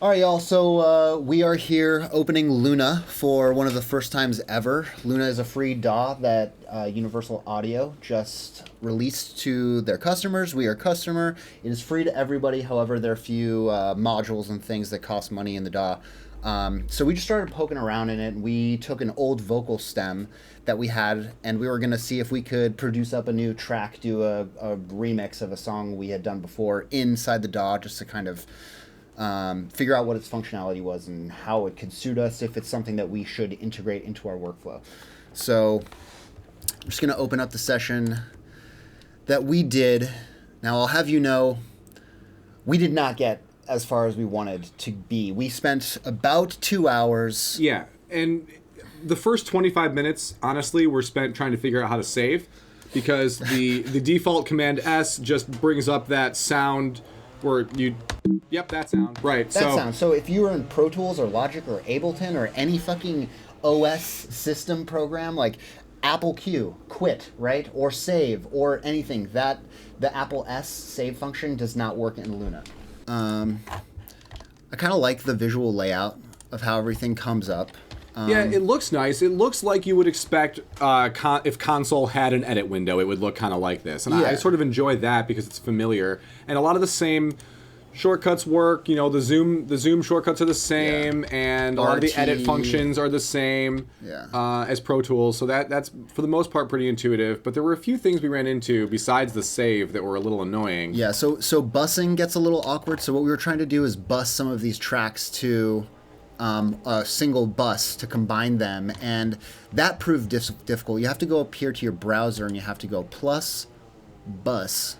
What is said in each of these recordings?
All right, y'all. So we are here opening Luna for one of the first times ever. Luna is a free DAW that Universal Audio just released to their customers. We are a customer. It is free to everybody. However, there are a few modules and things that cost money in the DAW. So we just started poking around in it. We took an old vocal stem that we had, and we were going to see if we could produce up a new track, do a remix of a song we had done before inside the DAW, just to kind of figure out what its functionality was and how it could suit us, if it's something that we should integrate into our workflow. So I'm just going to open up the session that we did. Now, I'll have you know, we did not get as far as we wanted to be. We spent about 2 hours. Yeah, and the first 25 minutes, honestly, were spent trying to figure out how to save, because the default Command S just brings up that sound where you... Yep, that sound. Right. That sound. So if you were in Pro Tools or Logic or Ableton or any fucking OS system program like Apple Q, quit, right? Or save or anything, that the Apple S save function does not work in Luna. I kind of like the visual layout of how everything comes up. Yeah, it looks nice. It looks like you would expect if console had an edit window, it would look kind of like this. And yeah. I sort of enjoy that because it's familiar. And a lot of the same shortcuts work. You know, the zoom shortcuts are the same, and a lot of the edit functions are the same as Pro Tools. So that's for the most part pretty intuitive. But there were a few things we ran into besides the save that were a little annoying. Yeah. So busing gets a little awkward. So what we were trying to do is bus some of these tracks to a single bus to combine them, and that proved difficult. You have to go up here to your browser and you have to go plus bus.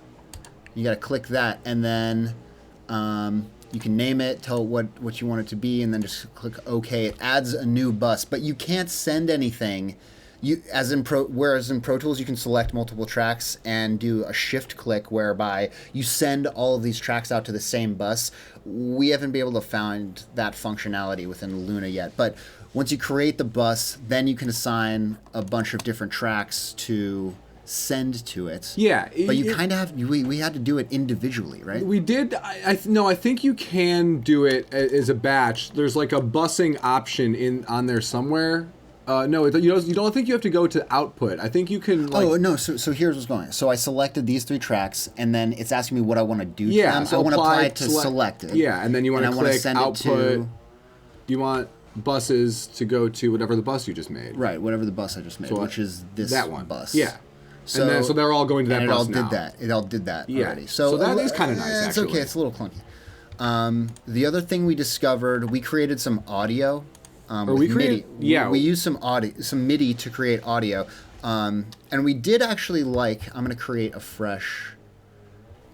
You got to click that, and then you can name it, tell what you want it to be, and then just click OK. It adds a new bus, but you can't send anything. Whereas in Pro Tools you can select multiple tracks and do a shift click whereby you send all of these tracks out to the same bus. We haven't been able to find that functionality within Luna yet, but once you create the bus, then you can assign a bunch of different tracks to send to it. Yeah, but you kind of have. We had to do it individually, right? We did. I think you can do it as a batch. There's like a busing option on there somewhere. No, you don't think you have to go to output. I think you can. Oh no! So here's what's going on. So I selected these 3 tracks, and then it's asking me what I want to do to them. So I want to apply it to selected. Yeah, and then you want to click output. You want buses to go to whatever the bus you just made. Right, whatever the bus I just made, which is this bus. Yeah. So they're all going to that bus now. It all did that already. So that is kind of nice, actually. It's okay. It's a little clunky. The other thing we discovered, we created some audio. We used some MIDI to create audio. And we did actually I'm going to create a fresh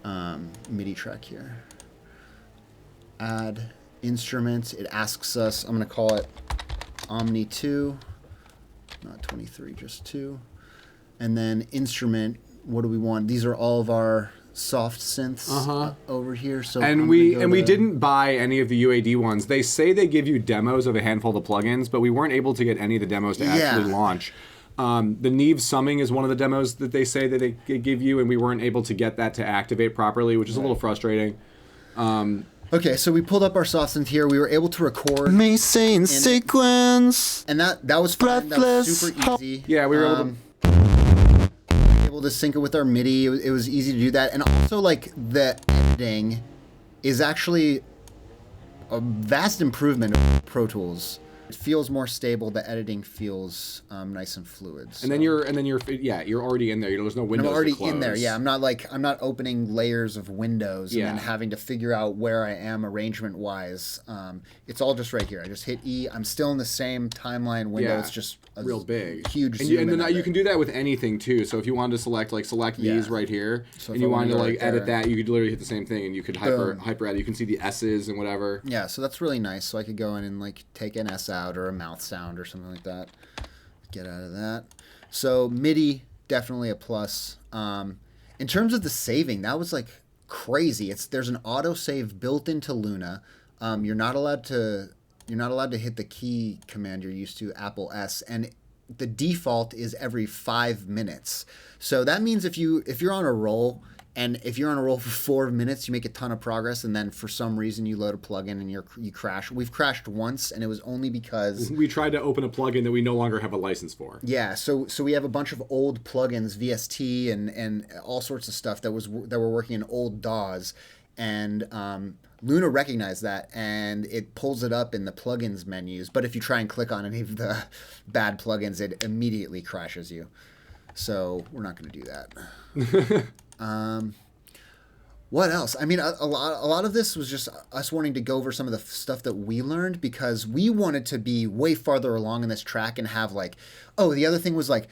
MIDI track here. Add instruments. It asks us, I'm going to call it Omni 2. Not 23, just 2. And then instrument, what do we want? These are all of our soft synths over here. So we didn't buy any of the UAD ones. They say they give you demos of a handful of the plugins, but we weren't able to get any of the demos to actually launch. The Neve summing is one of the demos that they say that they give you, and we weren't able to get that to activate properly, which is a little frustrating. Okay, so we pulled up our soft synth here. We were able to record me saying sequence, and that was fun. That was super easy. Yeah, we were able to sync it with our MIDI. It was easy to do that, and also the editing is actually a vast improvement of Pro Tools. It feels more stable. The editing feels nice and fluid. So. And then you're already in there. There's no windows. I'm already to close. in there. Yeah, I'm not opening layers of windows and then having to figure out where I am arrangement wise. It's all just right here. I just hit E. I'm still in the same timeline window. Yeah. It's just real big, huge. And then you can do that with anything too. So if you wanted to select these right here, and you wanted to edit that, you could literally hit the same thing, and you could hyper edit. You can see the S's and whatever. Yeah, so that's really nice. So I could go in and take an S out or a mouth sound or something like that. Get out of that. So MIDI, definitely a plus. In terms of the saving, that was crazy. There's an autosave built into Luna. You're not allowed to hit the key command you're used to, Apple S, and the default is every 5 minutes. So that means if you're on a roll And if you're on a roll for 4 minutes, you make a ton of progress, and then for some reason you load a plugin and you crash. We've crashed once, and it was only because we tried to open a plugin that we no longer have a license for. Yeah, so we have a bunch of old plugins, VST and all sorts of stuff that were working in old DAWs, and Luna recognized that, and it pulls it up in the plugins menus. But if you try and click on any of the bad plugins, it immediately crashes you. So we're not going to do that. What else? I mean, a lot of this was just us wanting to go over some of the stuff that we learned, because we wanted to be way farther along in this track and have like, the other thing was like,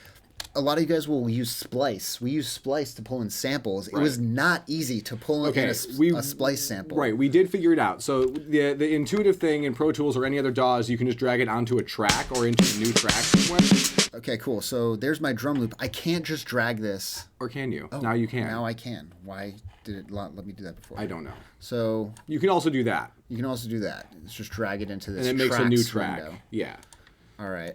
a lot of you guys will use Splice. We use Splice to pull in samples. Right. It was not easy to pull in a Splice sample. Right, we did figure it out. So the intuitive thing in Pro Tools or any other DAWs, you can just drag it onto a track or into a new track sequence. Okay, cool. So there's my drum loop. I can't just drag this. Or can you? Now you can. Now I can. Why did it let me do that before? I don't know. So you can also do that. You can also do that. It's just drag it into this. And it makes a new track. Window. Yeah. All right.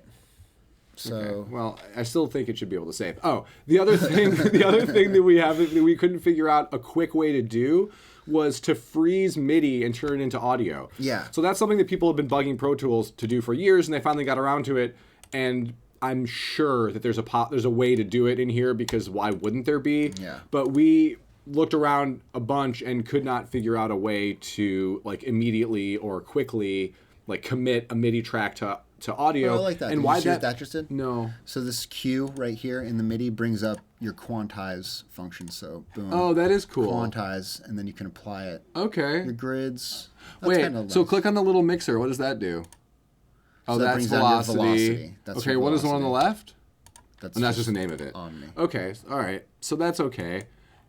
So well, I still think it should be able to save. Oh, the other thing that we have that we couldn't figure out a quick way to do was to freeze MIDI and turn it into audio. Yeah. So that's something that people have been bugging Pro Tools to do for years, and they finally got around to it. And I'm sure that there's a way to do it in here, because why wouldn't there be? Yeah. But we looked around a bunch and could not figure out a way to like immediately or quickly like commit a MIDI track to audio. I like that. And did why you see what that just did? No. So this Q right here in the MIDI brings up your quantize function. So boom. Oh, that is cool. Quantize, and then you can apply it. Okay. Your grids. That's Wait. Nice. So click on the little mixer. What does that do? Oh, so that that's brings down your velocity. That's okay. your What is the one on the left? That's and that's just the name of it. On me. Okay. All right. So that's okay.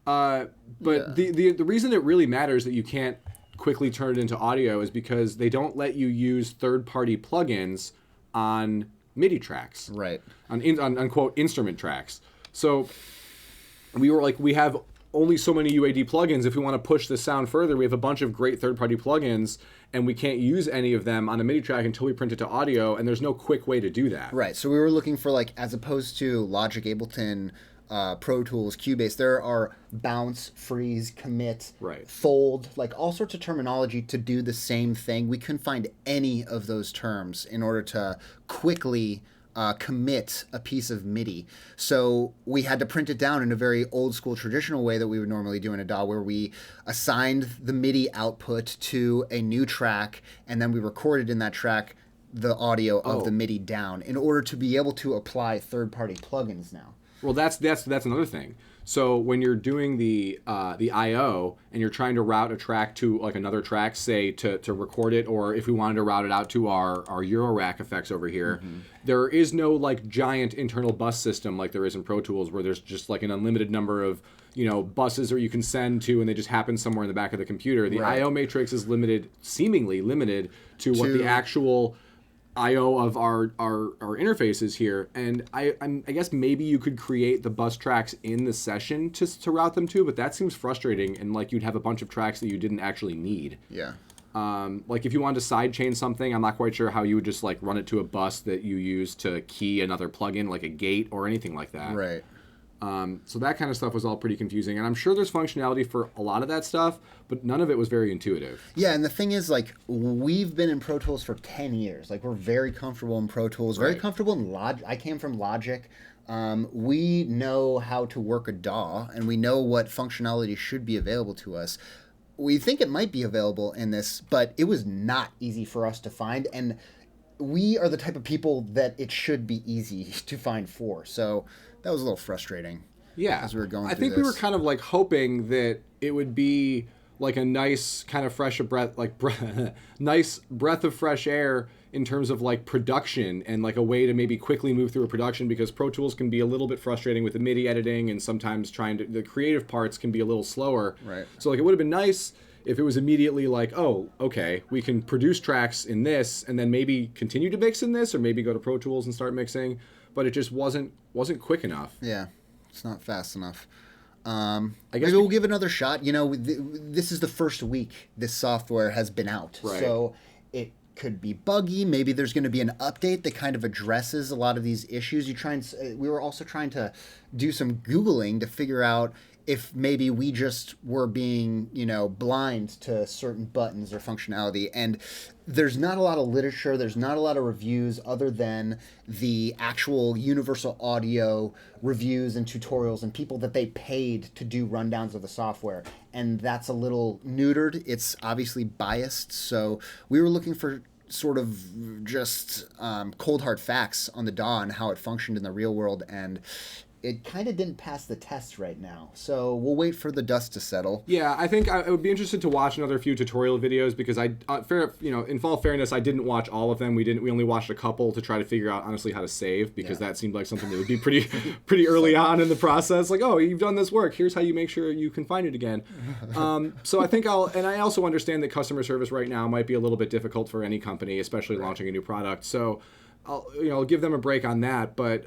But Yeah. the reason it really matters that you can't quickly turn it into audio is because they don't let you use third-party plugins on MIDI tracks, Right. on quote instrument tracks. So we were like, we have only so many UAD plugins. If we want to push the sound further, we have a bunch of great third-party plugins, and we can't use any of them on a MIDI track until we print it to audio, and there's no quick way to do that. Right. So we were looking for, like, as opposed to Logic, Ableton, Pro Tools, Cubase, there are bounce, freeze, commit, Right. fold, like all sorts of terminology to do the same thing. We couldn't find any of those terms in order to quickly commit a piece of MIDI. So we had to print it down in a very old school traditional way that we would normally do in a DAW, where we assigned the MIDI output to a new track, and then we recorded in that track the audio of the MIDI down in order to be able to apply third-party plugins now. Well, that's another thing. So when you're doing the I/O and you're trying to route a track to like another track, say to record it, or if we wanted to route it out to our Eurorack effects over here, there is no like giant internal bus system like there is in Pro Tools, where there's just like an unlimited number of buses that you can send to, and they just happen somewhere in the back of the computer. The I/O matrix is seemingly limited to what the actual I/O of our interfaces here, and I guess maybe you could create the bus tracks in the session to route them to, but that seems frustrating, and like you'd have a bunch of tracks that you didn't actually need. Yeah. Like if you wanted to sidechain something, I'm not quite sure how you would just like run it to a bus that you use to key another plugin, like a gate or anything like that. Right. So that kind of stuff was all pretty confusing, and I'm sure there's functionality for a lot of that stuff, but none of it was very intuitive. Yeah, and the thing is, like, we've been in Pro Tools for 10 years. Like, we're very comfortable in Pro Tools, very comfortable in Logic. I came from Logic. We know how to work a DAW, and we know what functionality should be available to us. We think it might be available in this, but it was not easy for us to find, and we are the type of people that it should be easy to find for. So that was a little frustrating. Yeah, as we were going through I think we were kind of like hoping that it would be like a nice kind of nice breath of fresh air in terms of like production, and like a way to maybe quickly move through a production, because Pro Tools can be a little bit frustrating with the MIDI editing, and sometimes the creative parts can be a little slower. Right. So like it would have been nice if it was immediately like, oh, okay, we can produce tracks in this, and then maybe continue to mix in this, or maybe go to Pro Tools and start mixing. But it just wasn't quick enough. Yeah, it's not fast enough. I guess maybe we'll give it another shot. This is the first week this software has been out, right. So it could be buggy. Maybe there's going to be an update that kind of addresses a lot of these issues. We were also trying to do some Googling to figure out if maybe we just were being, blind to certain buttons or functionality. And there's not a lot of literature, there's not a lot of reviews other than the actual Universal Audio reviews and tutorials and people that they paid to do rundowns of the software. And that's a little neutered. It's obviously biased. So we were looking for sort of just cold hard facts on the DAW and how it functioned in the real world, and it kind of didn't pass the test right now. So we'll wait for the dust to settle. Yeah, I think I would be interested to watch another few tutorial videos because in full fairness, I didn't watch all of them. We only watched a couple to try to figure out honestly how to save, because that seemed like something that would be pretty early on in the process. Like, oh, you've done this work. Here's how you make sure you can find it again. So I think I also understand that customer service right now might be a little bit difficult for any company, especially launching a new product. So I'll give them a break on that, but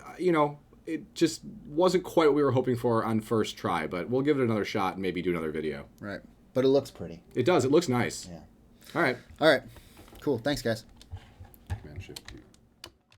it just wasn't quite what we were hoping for on first try, but we'll give it another shot and maybe do another video. Right. But it looks pretty. It does. It looks nice. Yeah. All right. All right. Cool. Thanks, guys. Command Shift Q.